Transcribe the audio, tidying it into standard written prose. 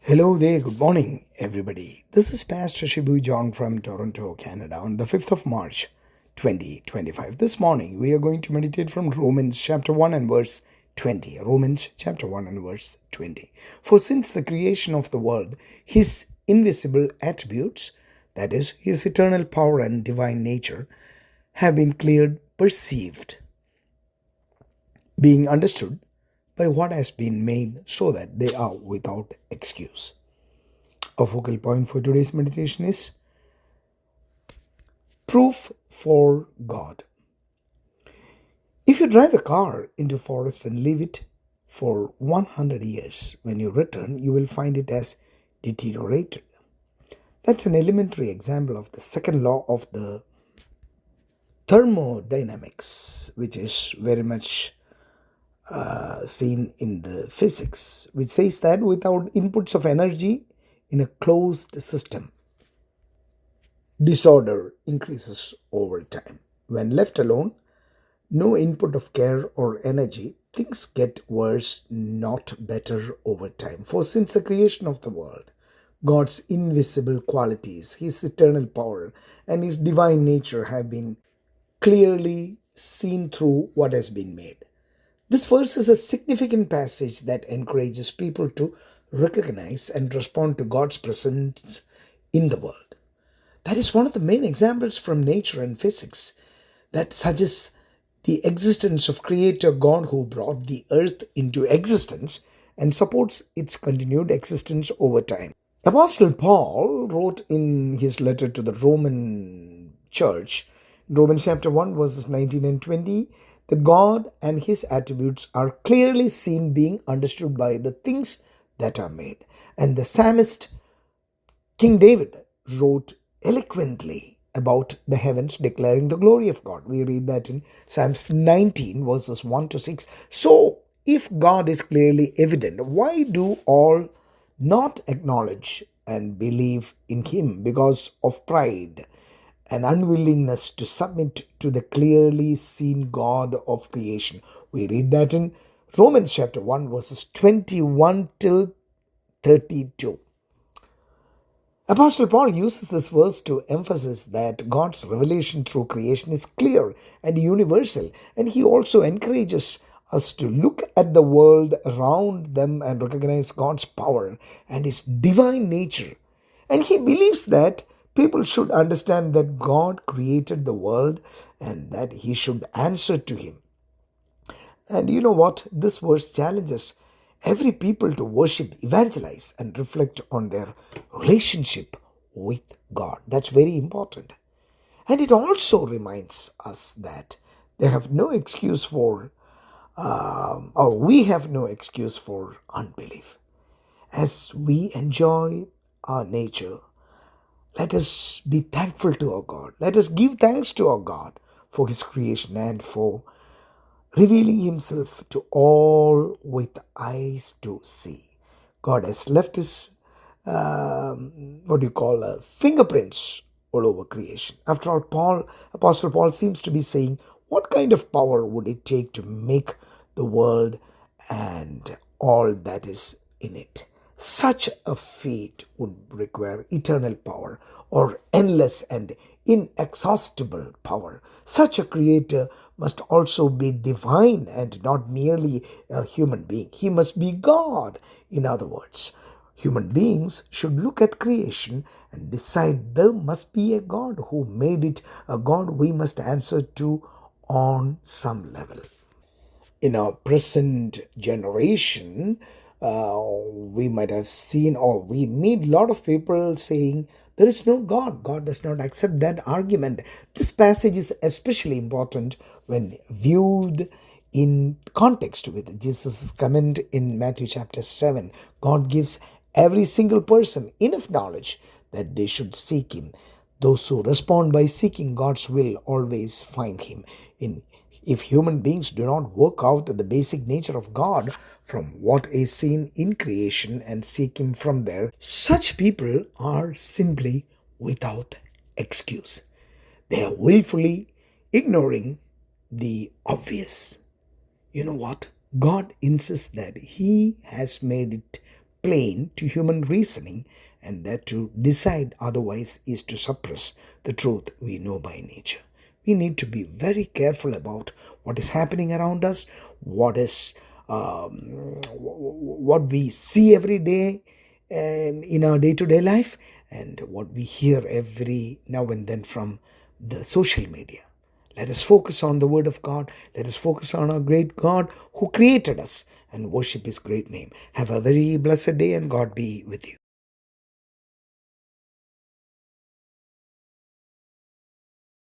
Hello there, good morning, everybody. This is Pastor Shibu John from Toronto, Canada, on the 5th of March, 2025. This morning, we are going to meditate from Romans chapter 1 and verse 20. Romans chapter 1 and verse 20. For since the creation of the world, his invisible attributes, that is, his eternal power and divine nature, have been cleared, perceived, being understood by what has been made so that they are without excuse. Our focal point for today's meditation is proof for God. If you drive a car into forest and leave it for 100 years, when you return, you will find it as deteriorated. That's an elementary example of the second law of the thermodynamics, which is very much seen in the physics, which says that without inputs of energy in a closed system, disorder increases over time. When left alone, no input of care or energy, things get worse, not better over time. For since the creation of the world, God's invisible qualities, his eternal power, and his divine nature have been clearly seen through what has been made. This verse is a significant passage that encourages people to recognize and respond to God's presence in the world. That is one of the main examples from nature and physics that suggests the existence of Creator God who brought the earth into existence and supports its continued existence over time. Apostle Paul wrote in his letter to the Roman church, Romans chapter 1, verses 19 and 20, that God and his attributes are clearly seen, being understood by the things that are made. And the psalmist King David wrote eloquently about the heavens, declaring the glory of God. We read that in Psalms 19, verses 1 to 6. So, if God is clearly evident, why do all not acknowledge and believe in him? Because of pride and unwillingness to submit to the clearly seen God of creation. We read that in Romans chapter 1, verses 21 till 32. Apostle Paul uses this verse to emphasize that God's revelation through creation is clear and universal, and he also encourages us to look at the world around them and recognize God's power and his divine nature. And he believes that people should understand that God created the world and that he should answer to him. And you know what? This verse challenges every people to worship, evangelize, and reflect on their relationship with God. That's very important. And it also reminds us that they have no excuse for, or we have no excuse for unbelief. As we enjoy our nature, let us be thankful to our God. Let us give thanks to our God for his creation and for revealing himself to all with eyes to see. God has left his, fingerprints all over creation. After all, Apostle Paul seems to be saying, what kind of power would it take to make the world and all that is in it? Such a feat would require eternal power or endless and inexhaustible power. Such a creator must also be divine and not merely a human being. He must be God, in other words. Human beings should look at creation and decide there must be a God who made it, a God we must answer to on some level. In our present generation, we might have seen or we meet a lot of people saying there is no God. God does not accept that argument. This passage is especially important when viewed in context with Jesus' comment in Matthew chapter 7. God gives every single person enough knowledge that they should seek him. Those who respond by seeking God's will always find him. If human beings do not work out the basic nature of God from what is seen in creation and seek him from there, such people are simply without excuse. They are willfully ignoring the obvious. You know what? God insists that he has made it plain to human reasoning, and that to decide otherwise is to suppress the truth we know by nature. We need to be very careful about what is happening around us, what we see every day in our day-to-day life, and what we hear every now and then from the social media. Let us focus on the Word of God. Let us focus on our great God who created us and worship His great name. Have a very blessed day, and God be with you.